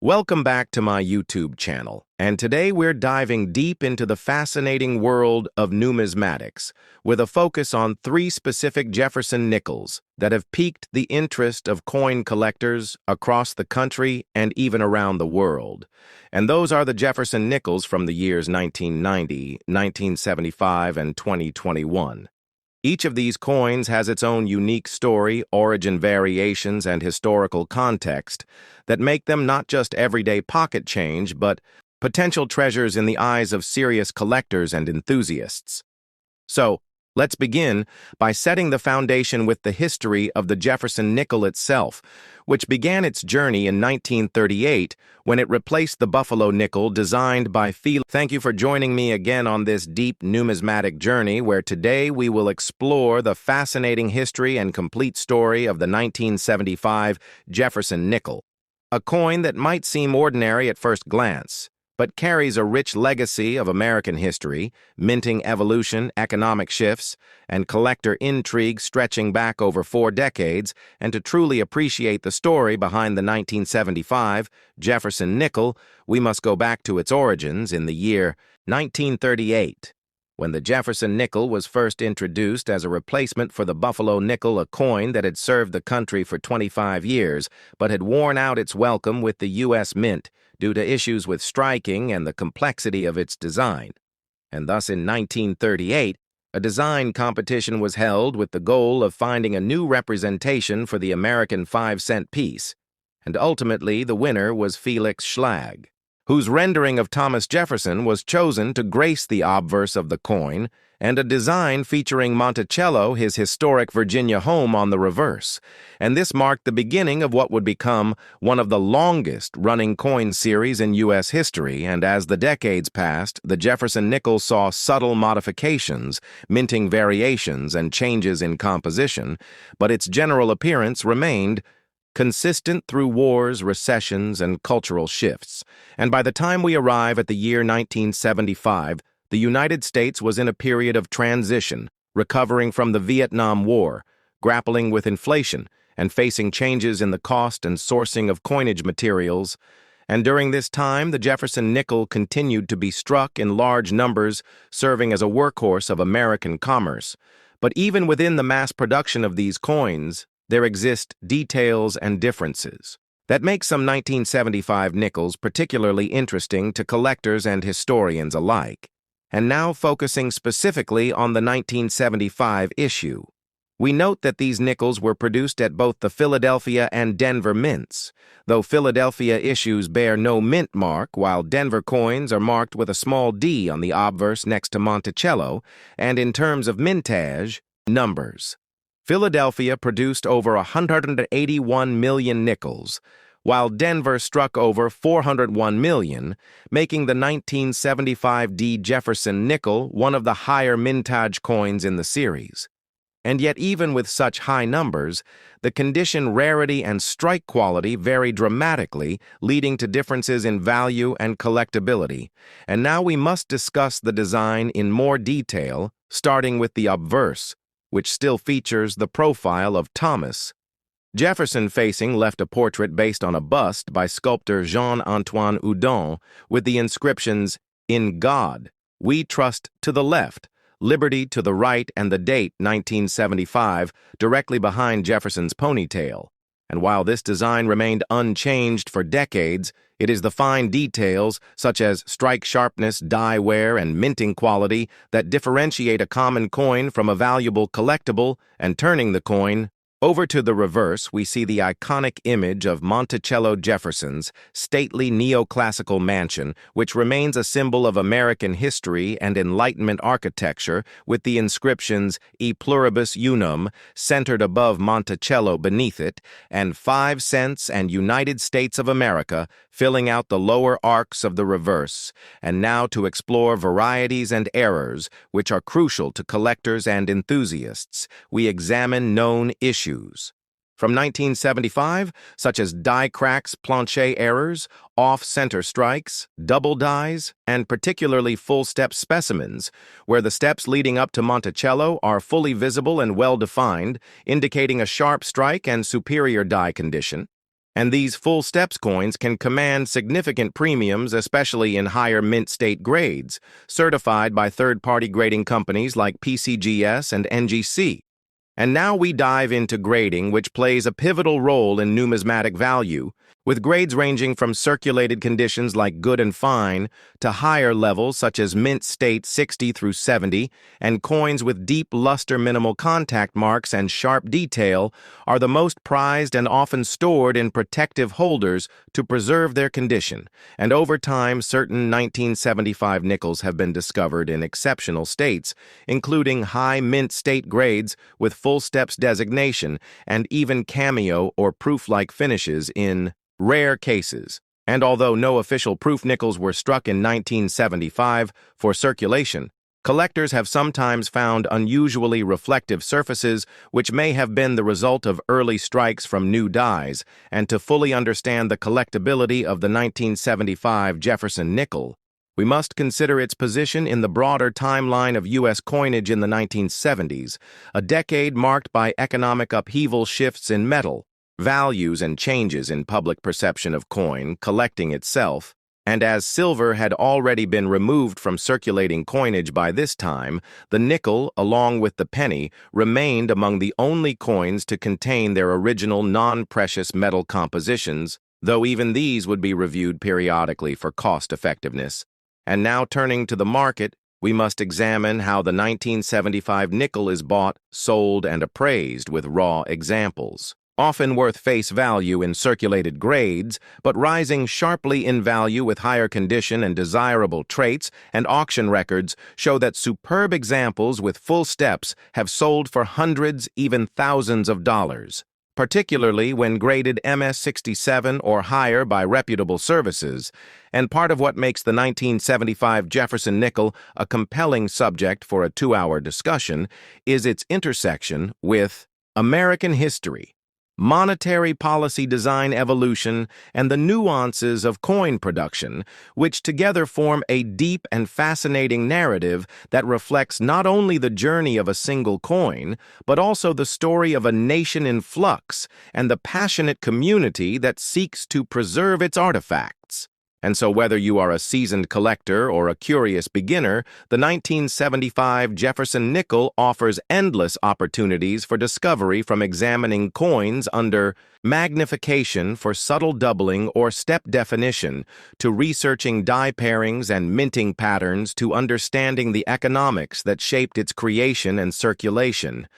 Welcome back to my YouTube channel, and today we're diving deep into the fascinating world of numismatics, with a focus on three specific Jefferson Nickels that have piqued the interest of coin collectors across the country and even around the world. And those are the Jefferson Nickels from the years 1990, 1975, and 2021. Each of these coins has its own unique story, origin variations, and historical context that make them not just everyday pocket change, but potential treasures in the eyes of serious collectors and enthusiasts. So, let's begin by setting the foundation with the history of the Jefferson nickel itself, which began its journey in 1938 when it replaced the Buffalo nickel designed by Felix. Thank you for joining me again on this deep numismatic journey where today we will explore the fascinating history and complete story of the 1975 Jefferson nickel, a coin that might seem ordinary at first glance, but carries a rich legacy of American history, minting evolution, economic shifts, and collector intrigue stretching back over 4 decades. And to truly appreciate the story behind the 1975 Jefferson nickel, we must go back to its origins in the year 1938, when the Jefferson nickel was first introduced as a replacement for the Buffalo nickel, a coin that had served the country for 25 years, but had worn out its welcome with the U.S. Mint due to issues with striking and the complexity of its design. And thus in 1938, a design competition was held with the goal of finding a new representation for the American 5-cent piece, and ultimately the winner was Felix Schlag, whose rendering of Thomas Jefferson was chosen to grace the obverse of the coin, and a design featuring Monticello, his historic Virginia home, on the reverse. And this marked the beginning of what would become one of the longest-running coin series in U.S. history, and as the decades passed, the Jefferson nickel saw subtle modifications, minting variations, and changes in composition, but its general appearance remained consistent through wars, recessions, and cultural shifts. And by the time we arrive at the year 1975, the United States was in a period of transition, recovering from the Vietnam War, grappling with inflation, and facing changes in the cost and sourcing of coinage materials. And during this time, the Jefferson nickel continued to be struck in large numbers, serving as a workhorse of American commerce. But even within the mass production of these coins, there exist details and differences that make some 1975 nickels particularly interesting to collectors and historians alike. And now focusing specifically on the 1975 issue, we note that these nickels were produced at both the Philadelphia and Denver mints, though Philadelphia issues bear no mint mark, while Denver coins are marked with a small D on the obverse next to Monticello, and in terms of mintage, numbers. Philadelphia produced over 181 million nickels, while Denver struck over 401 million, making the 1975 D Jefferson nickel one of the higher mintage coins in the series. And yet even with such high numbers, the condition, rarity, and strike quality vary dramatically, leading to differences in value and collectability. And now we must discuss the design in more detail, starting with the obverse, which still features the profile of Thomas Jefferson facing left a portrait based on a bust by sculptor Jean-Antoine Houdon with the inscriptions, "In God, we trust," to the left, "Liberty" to the right, and the date 1975 directly behind Jefferson's ponytail. And while this design remained unchanged for decades, it is the fine details, such as strike sharpness, die wear, and minting quality, that differentiate a common coin from a valuable collectible. And turning the coin over to the reverse, we see the iconic image of Monticello Jefferson's stately neoclassical mansion, which remains a symbol of American history and Enlightenment architecture, with the inscriptions "E pluribus unum" centered above Monticello beneath it, and 5 cents and United States of America filling out the lower arcs of the reverse. And now to explore varieties and errors, which are crucial to collectors and enthusiasts, we examine known issues from 1975, such as die cracks, plancher errors, off-center strikes, double dies, and particularly full-step specimens, where the steps leading up to Monticello are fully visible and well-defined, indicating a sharp strike and superior die condition. And these full steps coins can command significant premiums, especially in higher mint state grades, certified by third-party grading companies like PCGS and NGC. And now we dive into grading, which plays a pivotal role in numismatic value, with grades ranging from circulated conditions like good and fine to higher levels such as mint state 60 through 70, and coins with deep luster minimal contact marks and sharp detail are the most prized and often stored in protective holders to preserve their condition. And over time, certain 1975 nickels have been discovered in exceptional states, including high mint state grades with full steps designation and even cameo or proof-like finishes in rare cases. And although no official proof nickels were struck in 1975 for circulation, collectors have sometimes found unusually reflective surfaces which may have been the result of early strikes from new dies. And to fully understand the collectability of the 1975 Jefferson nickel, we must consider its position in the broader timeline of U.S. coinage in the 1970s, a decade marked by economic upheaval, shifts in metal values, and changes in public perception of coin collecting itself. And as silver had already been removed from circulating coinage by this time, the nickel, along with the penny, remained among the only coins to contain their original non-precious metal compositions, though even these would be reviewed periodically for cost-effectiveness. And now turning to the market, we must examine how the 1975 nickel is bought, sold, and appraised with raw examples. Often worth face value in circulated grades, but rising sharply in value with higher condition and desirable traits, and auction records show that superb examples with full steps have sold for hundreds, even thousands of dollars, particularly when graded MS-67 or higher by reputable services. And part of what makes the 1975 Jefferson nickel a compelling subject for a 2-hour discussion is its intersection with American history, monetary policy design evolution, and the nuances of coin production, which together form a deep and fascinating narrative that reflects not only the journey of a single coin, but also the story of a nation in flux and the passionate community that seeks to preserve its artifacts. And so whether you are a seasoned collector or a curious beginner, the 1975 Jefferson nickel offers endless opportunities for discovery, from examining coins under magnification for subtle doubling or step definition, to researching die pairings and minting patterns, to understanding the economics that shaped its creation and circulation.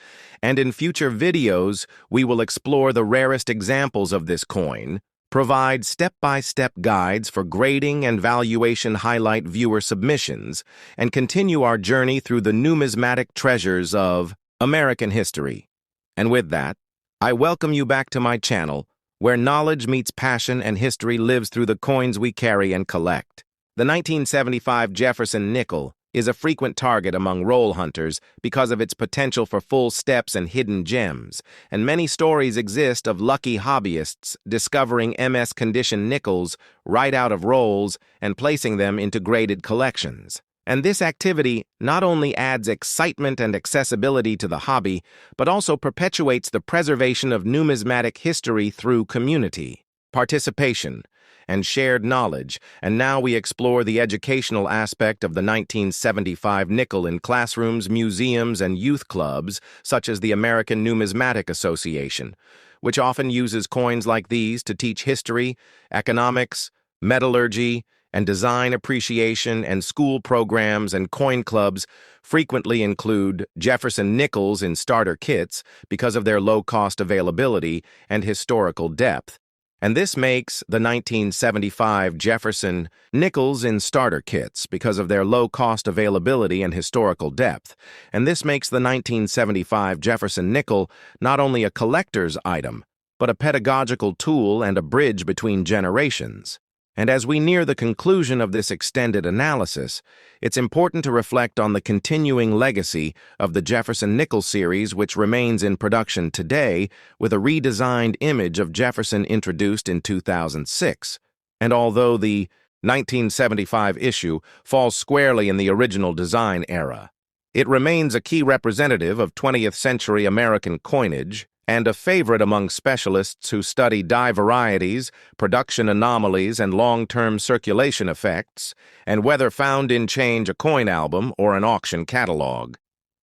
And in future videos, we will explore the rarest examples of this coin, provide step-by-step guides for grading and valuation, highlight viewer submissions, and continue our journey through the numismatic treasures of American history. And with that, I welcome you back to my channel, where knowledge meets passion and history lives through the coins we carry and collect. The 1975 Jefferson nickel is a frequent target among roll hunters because of its potential for full steps and hidden gems, and many stories exist of lucky hobbyists discovering MS-condition nickels right out of rolls and placing them into graded collections. And this activity not only adds excitement and accessibility to the hobby, but also perpetuates the preservation of numismatic history through community participation and shared knowledge. And now we explore the educational aspect of the 1975 nickel in classrooms, museums, and youth clubs, such as the American Numismatic Association, which often uses coins like these to teach history, economics, metallurgy, and design appreciation. And school programs and coin clubs frequently include Jefferson nickels in starter kits because of their low-cost availability and historical depth. And this makes the 1975 Jefferson nickels in starter kits because of their low-cost availability and historical depth. And this makes the 1975 Jefferson nickel not only a collector's item, but a pedagogical tool and a bridge between generations. And as we near the conclusion of this extended analysis, it's important to reflect on the continuing legacy of the Jefferson nickel series, which remains in production today with a redesigned image of Jefferson introduced in 2006. And although the 1975 issue falls squarely in the original design era, it remains a key representative of 20th century American coinage and a favorite among specialists who study die varieties, production anomalies, and long-term circulation effects, and whether found in change a coin album or an auction catalog.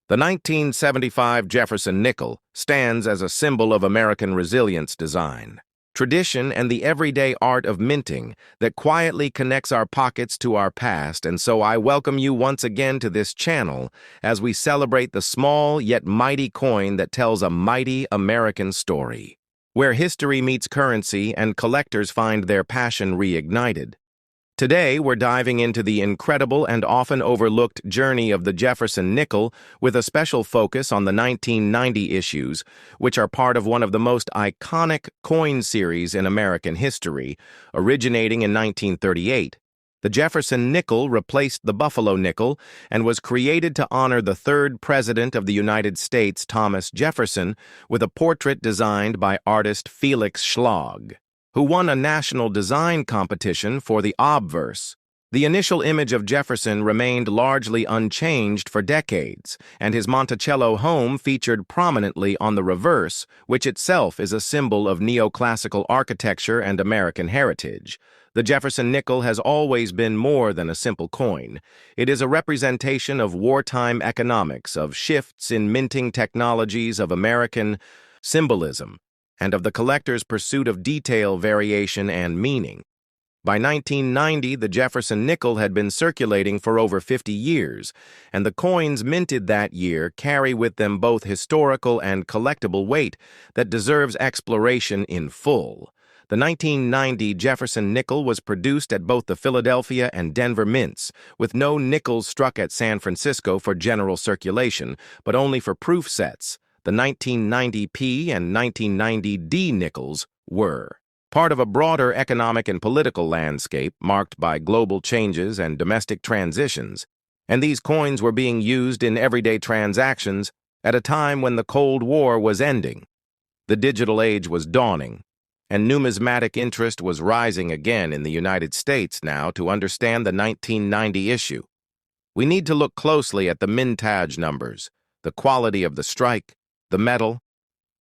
The 1975 Jefferson nickel stands as a symbol of American resilience design, tradition, and the everyday art of minting that quietly connects our pockets to our past. And so I welcome you once again to this channel as we celebrate the small yet mighty coin that tells a mighty American story, where history meets currency and collectors find their passion reignited. Today, we're diving into the incredible and often overlooked journey of the Jefferson nickel with a special focus on the 1990 issues, which are part of one of the most iconic coin series in American history, originating in 1938. The Jefferson nickel replaced the Buffalo nickel and was created to honor the third president of the United States, Thomas Jefferson, with a portrait designed by artist Felix Schlag, who won a national design competition for the obverse. The initial image of Jefferson remained largely unchanged for decades, and his Monticello home featured prominently on the reverse, which itself is a symbol of neoclassical architecture and American heritage. The Jefferson nickel has always been more than a simple coin. It is a representation of wartime economics, of shifts in minting technologies, of American symbolism, and of the collector's pursuit of detail, variation, and meaning. By 1990, the Jefferson nickel had been circulating for over 50 years, and the coins minted that year carry with them both historical and collectible weight that deserves exploration in full. The 1990 Jefferson nickel was produced at both the Philadelphia and Denver mints, with no nickels struck at San Francisco for general circulation, but only for proof sets. The 1990P and 1990D nickels were part of a broader economic and political landscape marked by global changes and domestic transitions, and these coins were being used in everyday transactions at a time when the Cold War was ending. The digital age was dawning, and numismatic interest was rising again in the United States. Now, to understand the 1990 issue, we need to look closely at the mintage numbers, the quality of the strike, the metal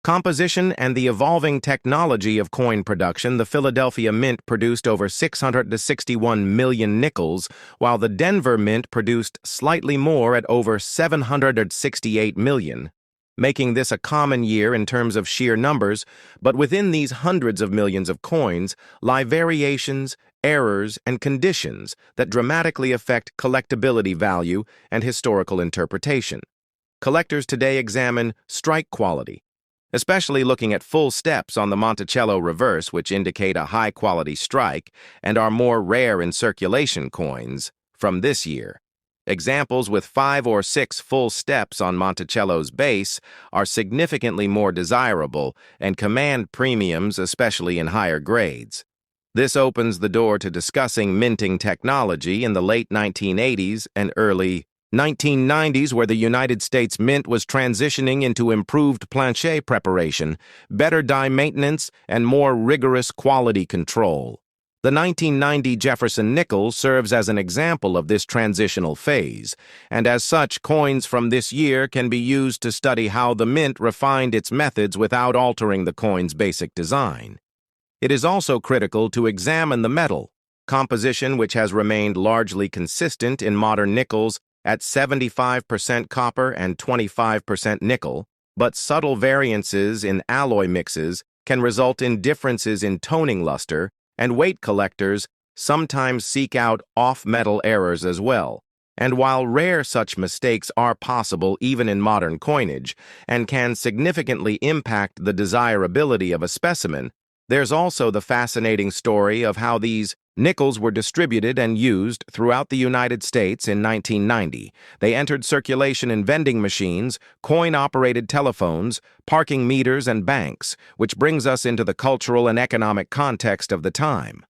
composition, and the evolving technology of coin production. The Philadelphia Mint produced over 661 million nickels, while the Denver Mint produced slightly more at over 768 million, making this a common year in terms of sheer numbers. But within these hundreds of millions of coins lie variations, errors, and conditions that dramatically affect collectability value and historical interpretation. Collectors today examine strike quality, especially looking at full steps on the Monticello reverse, which indicate a high-quality strike and are more rare in circulation coins from this year. Examples with 5 or 6 full steps on Monticello's base are significantly more desirable and command premiums, especially in higher grades. This opens the door to discussing minting technology in the late 1980s and early 1990s, where the United States Mint was transitioning into improved planche preparation, better die maintenance, and more rigorous quality control. The 1990 Jefferson nickel serves as an example of this transitional phase, and as such, coins from this year can be used to study how the Mint refined its methods without altering the coin's basic design. It is also critical to examine the metal composition, which has remained largely consistent in modern nickels at 75% copper and 25% nickel, but subtle variances in alloy mixes can result in differences in toning luster, and weight collectors sometimes seek out off-metal errors as well. And while rare, such mistakes are possible even in modern coinage and can significantly impact the desirability of a specimen, there's also the fascinating story of how these nickels were distributed and used throughout the United States in 1990. They entered circulation in vending machines, coin-operated telephones, parking meters, and banks, which brings us into the cultural and economic context of the time.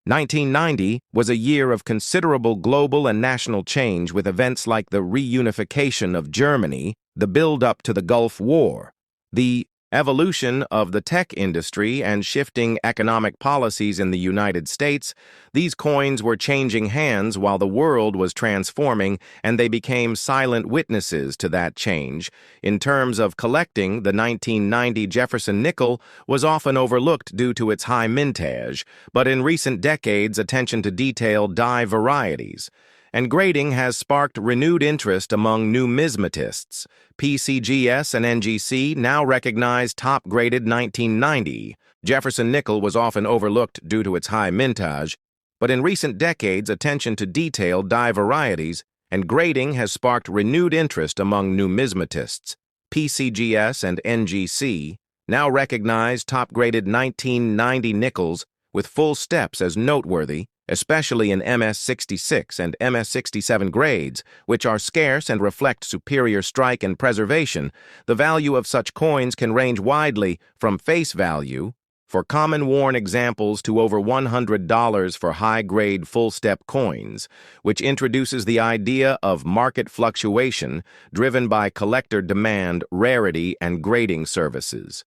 1990 was a year of considerable global and national change, with events like the reunification of Germany, the build-up to the Gulf War, the evolution of the tech industry and shifting economic policies in the United States, these coins were changing hands while the world was transforming, and they became silent witnesses to that change. In terms of collecting, the 1990 Jefferson nickel was often overlooked due to its high mintage, but in recent decades, attention to detail die varieties and grading has sparked renewed interest among numismatists. PCGS and NGC now recognize top-graded 1990. Jefferson nickel was often overlooked due to its high mintage, but in recent decades, attention to detail die varieties and grading has sparked renewed interest among numismatists. PCGS and NGC now recognize top-graded 1990 nickels with full steps as noteworthy, especially in MS66 and MS67 grades, which are scarce and reflect superior strike and preservation. The value of such coins can range widely from face value for common worn examples to over $100 for high-grade full-step coins, which introduces the idea of market fluctuation driven by collector demand, rarity, and grading services.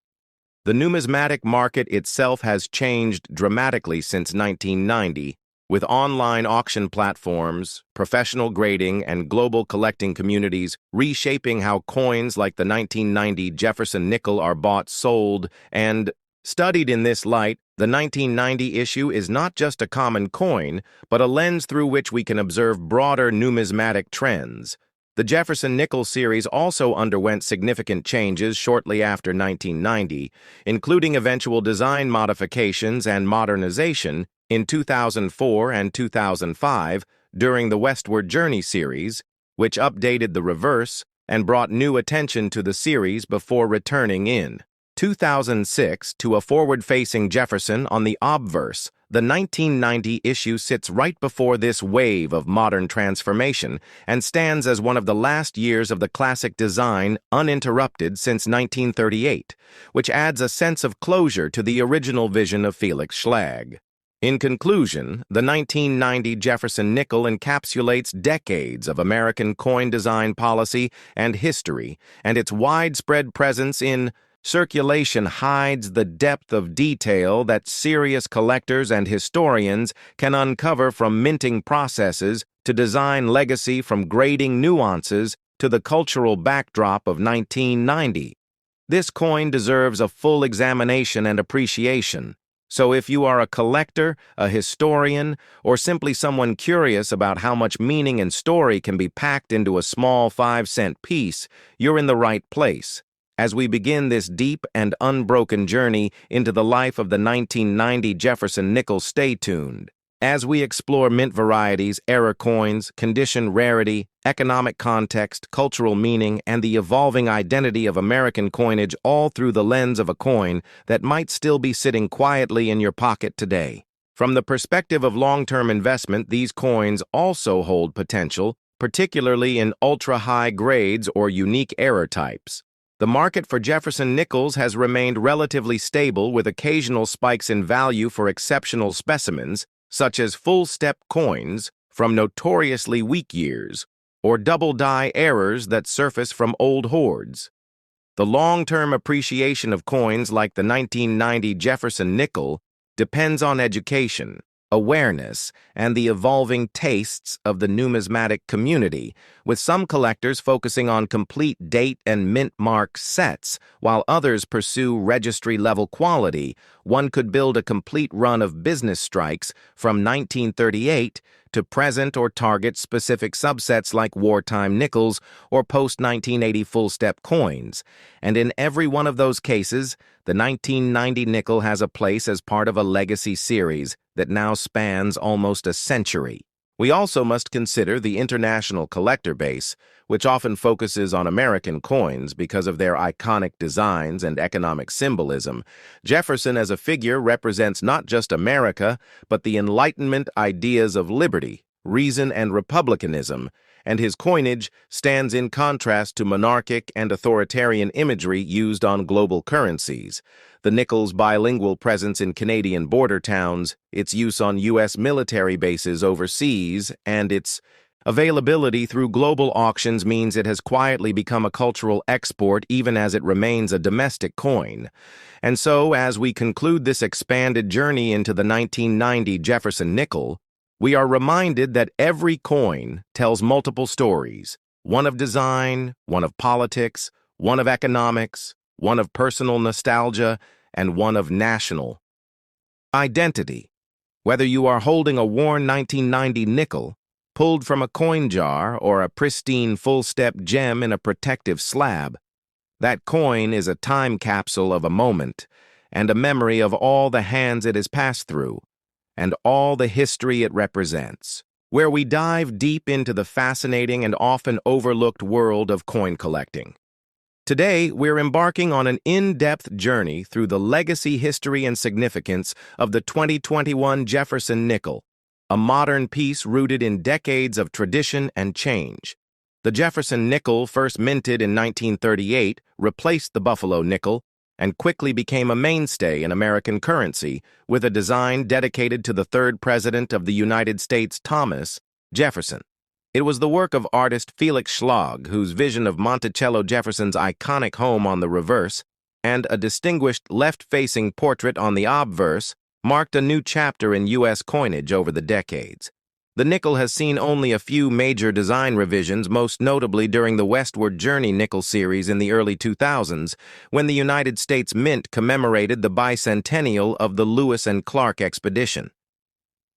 The numismatic market itself has changed dramatically since 1990, with online auction platforms, professional grading, and global collecting communities reshaping how coins like the 1990 Jefferson nickel are bought, sold, and studied in this light. The 1990 issue is not just a common coin, but a lens through which we can observe broader numismatic trends. The Jefferson Nickels series also underwent significant changes shortly after 1990, including eventual design modifications and modernization in 2004 and 2005 during the Westward Journey series, which updated the reverse and brought new attention to the series before returning in 2006 to a forward-facing Jefferson on the obverse. The 1990 issue sits right before this wave of modern transformation and stands as one of the last years of the classic design uninterrupted since 1938, which adds a sense of closure to the original vision of Felix Schlag. In conclusion, the 1990 Jefferson nickel encapsulates decades of American coin design policy and history, and its widespread presence in circulation hides the depth of detail that serious collectors and historians can uncover from minting processes to design legacy, from grading nuances to the cultural backdrop of 1990. This coin deserves a full examination and appreciation. So if you are a collector, a historian, or simply someone curious about how much meaning and story can be packed into a small 5-cent piece, you're in the right place. As we begin this deep and unbroken journey into the life of the 1990 Jefferson nickel, stay tuned. As we explore mint varieties, error coins, condition, rarity, economic context, cultural meaning, and the evolving identity of American coinage, all through the lens of a coin that might still be sitting quietly in your pocket today. From the perspective of long-term investment, these coins also hold potential, particularly in ultra-high grades or unique error types. The market for Jefferson nickels has remained relatively stable, with occasional spikes in value for exceptional specimens, such as full-step coins from notoriously weak years, or double-die errors that surface from old hoards. The long-term appreciation of coins like the 1990 Jefferson nickel depends on education, awareness, and the evolving tastes of the numismatic community, with some collectors focusing on complete date and mint mark sets, while others pursue registry-level quality. One could build a complete run of business strikes from 1938 to present, or target specific subsets like wartime nickels or post-1980 full-step coins. And in every one of those cases, the 1990 nickel has a place as part of a legacy series that now spans almost a century. We also must consider the international collector base, which often focuses on American coins because of their iconic designs and economic symbolism. Jefferson as a figure represents not just America, but the Enlightenment ideas of liberty, reason, and republicanism, and his coinage stands in contrast to monarchic and authoritarian imagery used on global currencies. The nickel's bilingual presence in Canadian border towns, its use on U.S. military bases overseas, and its Availability through global auctions means it has quietly become a cultural export even as it remains a domestic coin. And so, as we conclude this expanded journey into the 1990 Jefferson nickel, we are reminded that every coin tells multiple stories, one of design, one of politics, one of economics, one of personal nostalgia, and one of national identity. Whether you are holding a worn 1990 nickel, pulled from a coin jar, or a pristine full-step gem in a protective slab, that coin is a time capsule of a moment and a memory of all the hands it has passed through and all the history it represents, where we dive deep into the fascinating and often overlooked world of coin collecting. Today, we're embarking on an in-depth journey through the legacy, history, and significance of the 2021 Jefferson nickel, a modern piece rooted in decades of tradition and change. The Jefferson nickel, first minted in 1938, replaced the Buffalo nickel and quickly became a mainstay in American currency with a design dedicated to the third president of the United States, Thomas Jefferson. It was the work of artist Felix Schlag, whose vision of Monticello Jefferson's iconic home on the reverse and a distinguished left-facing portrait on the obverse marked a new chapter in U.S. coinage over the decades. The nickel has seen only a few major design revisions, most notably during the Westward Journey nickel series in the early 2000s, when the United States Mint commemorated the bicentennial of the Lewis and Clark expedition.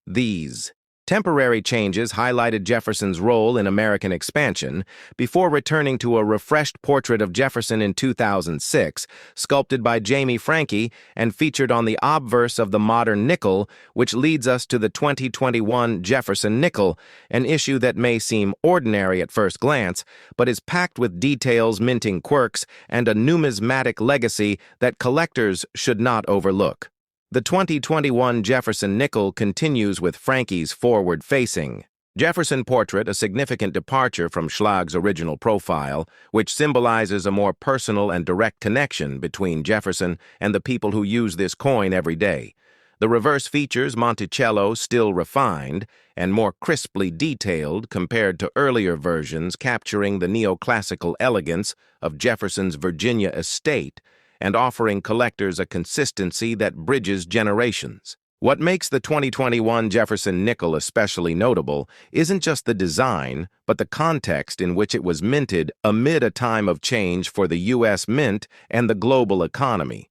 These temporary changes highlighted Jefferson's role in American expansion before returning to a refreshed portrait of Jefferson in 2006, sculpted by Jamie Franke and featured on the obverse of the modern nickel, which leads us to the 2021 Jefferson nickel, an issue that may seem ordinary at first glance, but is packed with details, minting quirks, and a numismatic legacy that collectors should not overlook. The 2021 Jefferson nickel continues with Franke's forward-facing Jefferson portrait, a significant departure from Schlag's original profile, which symbolizes a more personal and direct connection between Jefferson and the people who use this coin every day. The reverse features Monticello still refined and more crisply detailed compared to earlier versions, capturing the neoclassical elegance of Jefferson's Virginia estate and offering collectors a consistency that bridges generations. What makes the 2021 Jefferson nickel especially notable isn't just the design, but the context in which it was minted amid a time of change for the U.S. Mint and the global economy.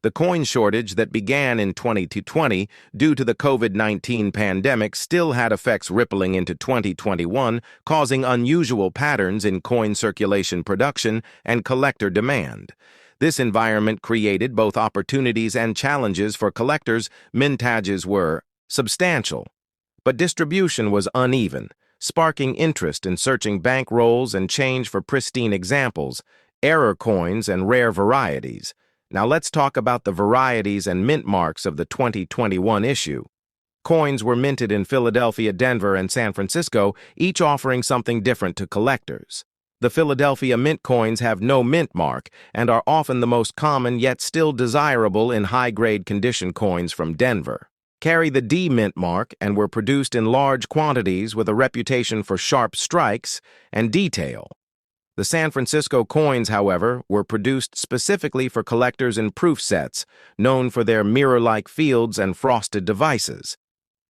The coin shortage that began in 2020 due to the COVID-19 pandemic still had effects rippling into 2021, causing unusual patterns in coin circulation production and collector demand. This environment created both opportunities and challenges for collectors. Mintages were substantial, but distribution was uneven, sparking interest in searching bankrolls and change for pristine examples, error coins, and rare varieties. Now let's talk about the varieties and mint marks of the 2021 issue. Coins were minted in Philadelphia, Denver, and San Francisco, each offering something different to collectors. The Philadelphia mint coins have no mint mark and are often the most common yet still desirable in high-grade condition coins from Denver. Carry the D mint mark and were produced in large quantities with a reputation for sharp strikes and detail. The San Francisco coins, however, were produced specifically for collectors in proof sets, known for their mirror-like fields and frosted devices.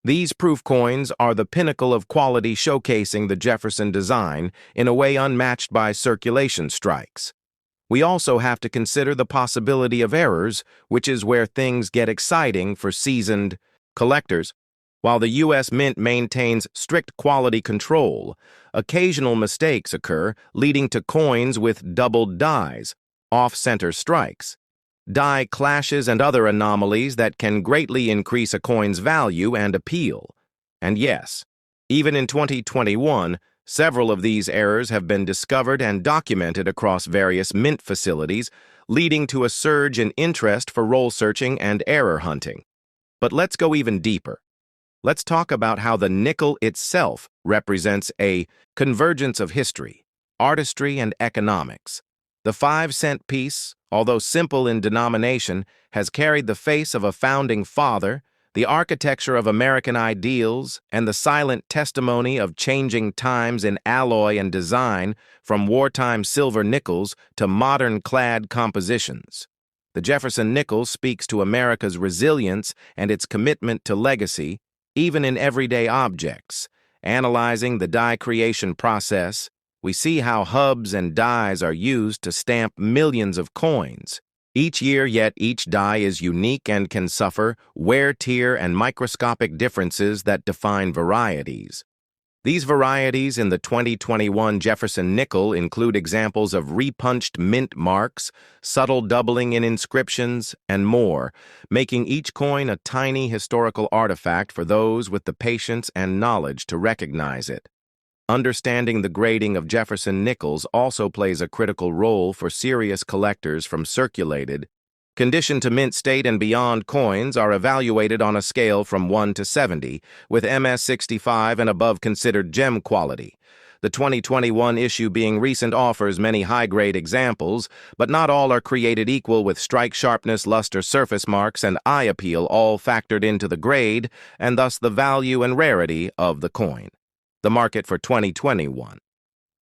These proof coins are the pinnacle of quality, showcasing the Jefferson design in a way unmatched by circulation strikes. We also have to consider the possibility of errors, which is where things get exciting for seasoned collectors. While the U.S. Mint maintains strict quality control, occasional mistakes occur, leading to coins with doubled dies, off-center strikes, die clashes, and other anomalies that can greatly increase a coin's value and appeal. And yes, even in 2021, several of these errors have been discovered and documented across various mint facilities, leading to a surge in interest for roll searching and error hunting. But let's go even deeper. Let's talk about how the nickel itself represents a convergence of history, artistry, and economics. The 5-cent piece, although simple in denomination, has carried the face of a founding father, the architecture of American ideals, and the silent testimony of changing times in alloy and design, from wartime silver nickels to modern clad compositions. The Jefferson Nickels speaks to America's resilience and its commitment to legacy, even in everyday objects. Analyzing the die creation process, we see how hubs and dies are used to stamp millions of coins. Each year, yet each die is unique and can suffer wear, tear, and microscopic differences that define varieties. These varieties in the 2021 Jefferson nickel include examples of repunched mint marks, subtle doubling in inscriptions, and more, making each coin a tiny historical artifact for those with the patience and knowledge to recognize it. Understanding the grading of Jefferson Nickels also plays a critical role for serious collectors. From circulated, condition to mint state and beyond coins are evaluated on a scale from 1 to 70, with MS 65 and above considered gem quality. The 2021 issue being recent offers many high-grade examples, but not all are created equal, with strike sharpness, luster, surface marks, and eye appeal all factored into the grade, and thus the value and rarity of the coin. The market for 2021.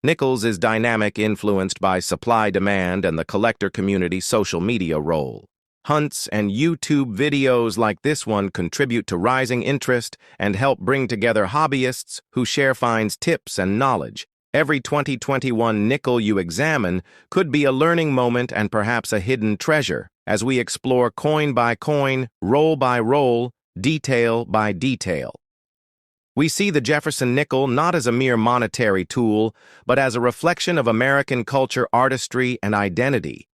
Nickels is dynamic, influenced by supply, demand, and the collector community's social media role. Hunts and YouTube videos like this one contribute to rising interest and help bring together hobbyists who share finds, tips, and knowledge. Every 2021 nickel you examine could be a learning moment and perhaps a hidden treasure, as we explore coin by coin, roll by roll, detail by detail. We see the Jefferson nickel not as a mere monetary tool, but as a reflection of American culture, artistry, and identity.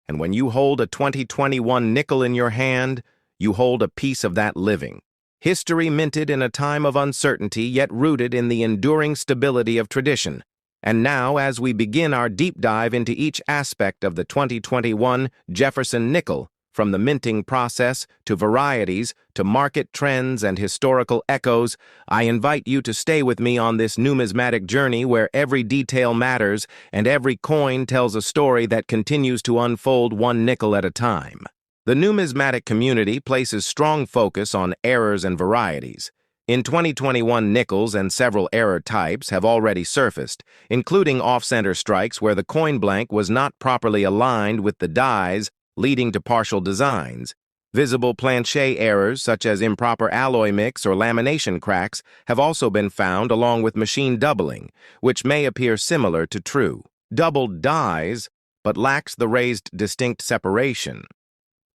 And when you hold a 2021 nickel in your hand, you hold a piece of that living history, minted in a time of uncertainty, yet rooted in the enduring stability of tradition. And now, as we begin our deep dive into each aspect of the 2021 Jefferson nickel, from the minting process to varieties to market trends and historical echoes, I invite you to stay with me on this numismatic journey where every detail matters and every coin tells a story that continues to unfold one nickel at a time. The numismatic community places strong focus on errors and varieties. In 2021, nickels and several error types have already surfaced, including off-center strikes where the coin blank was not properly aligned with the dies, leading to partial designs. Visible planche errors such as improper alloy mix or lamination cracks have also been found, along with machine doubling, which may appear similar to true doubled dies but lacks the raised distinct separation.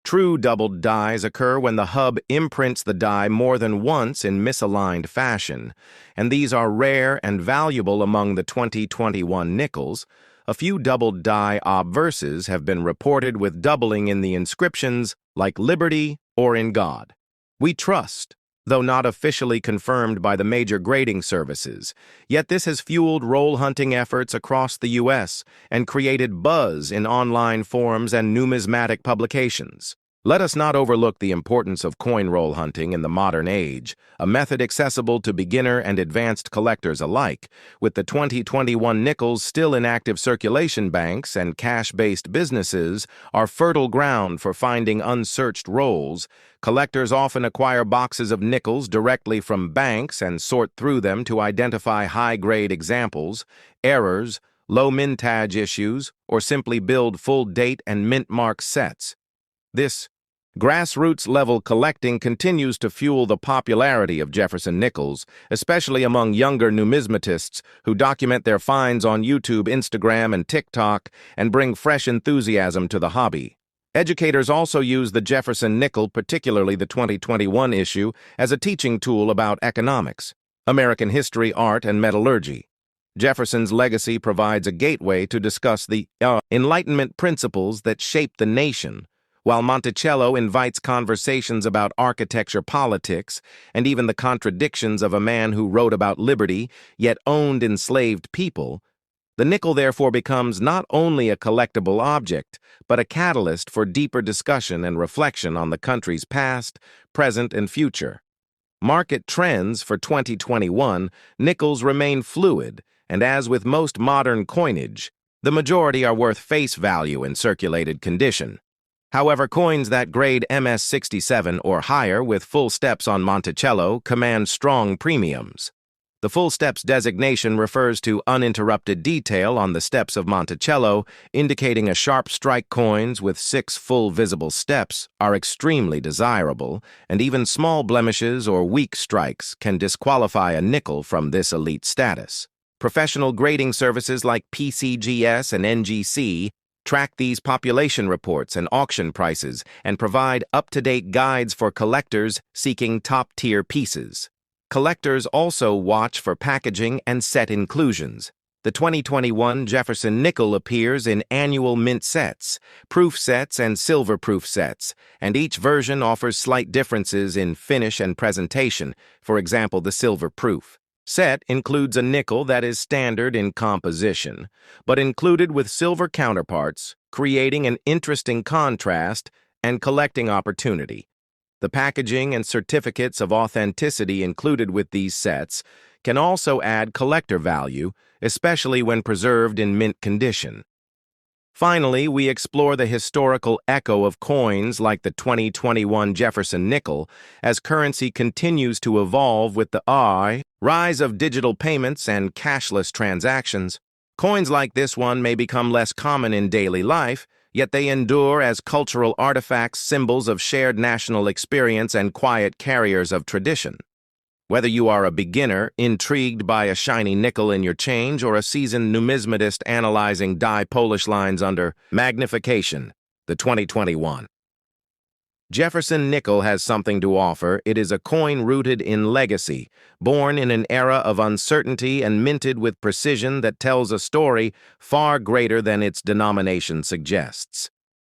True doubled dies occur when the hub imprints the die more than once in misaligned fashion, and these are rare and valuable among the 2021 nickels. A few doubled die obverses have been reported with doubling in the inscriptions, like Liberty or In God We Trust, though not officially confirmed by the major grading services. Yet this has fueled roll hunting efforts across the U.S. and created buzz in online forums and numismatic publications. Let us not overlook the importance of coin roll hunting in the modern age, a method accessible to beginner and advanced collectors alike. With the 2021 nickels still in active circulation, banks and cash-based businesses are fertile ground for finding unsearched rolls. Collectors often acquire boxes of nickels directly from banks and sort through them to identify high-grade examples, errors, low mintage issues, or simply build full date and mint mark sets. This grassroots-level collecting continues to fuel the popularity of Jefferson Nickels, especially among younger numismatists who document their finds on YouTube, Instagram, and TikTok and bring fresh enthusiasm to the hobby. Educators also use the Jefferson nickel, particularly the 2021 issue, as a teaching tool about economics, American history, art, and metallurgy. Jefferson's legacy provides a gateway to discuss the Enlightenment principles that shaped the nation, while Monticello invites conversations about architecture, politics, and even the contradictions of a man who wrote about liberty, yet owned enslaved people. The nickel therefore becomes not only a collectible object, but a catalyst for deeper discussion and reflection on the country's past, present, and future. Market trends for 2021, nickels remain fluid, and as with most modern coinage, the majority are worth face value in circulated condition. However, coins that grade MS-67 or higher with full steps on Monticello command strong premiums. The full steps designation refers to uninterrupted detail on the steps of Monticello, indicating a sharp strike coins with 6 full visible steps are extremely desirable, and even small blemishes or weak strikes can disqualify a nickel from this elite status. Professional grading services like PCGS and NGC track these population reports and auction prices and provide up-to-date guides for collectors seeking top-tier pieces. Collectors also watch for packaging and set inclusions. The 2021 Jefferson Nickel appears in annual mint sets, proof sets, and silver proof sets, and each version offers slight differences in finish and presentation. For example, the silver proof set includes a nickel that is standard in composition, but included with silver counterparts, creating an interesting contrast and collecting opportunity. The packaging and certificates of authenticity included with these sets can also add collector value, especially when preserved in mint condition. Finally, we explore the historical echo of coins like the 2021 Jefferson Nickel as currency continues to evolve with the rise of digital payments and cashless transactions. Coins like this one may become less common in daily life, yet they endure as cultural artifacts, symbols of shared national experience, and quiet carriers of tradition. Whether you are a beginner, intrigued by a shiny nickel in your change, or a seasoned numismatist analyzing die Polish lines under magnification, the 2021 Jefferson Nickel has something to offer. It is a coin rooted in legacy, born in an era of uncertainty and minted with precision that tells a story far greater than its denomination suggests.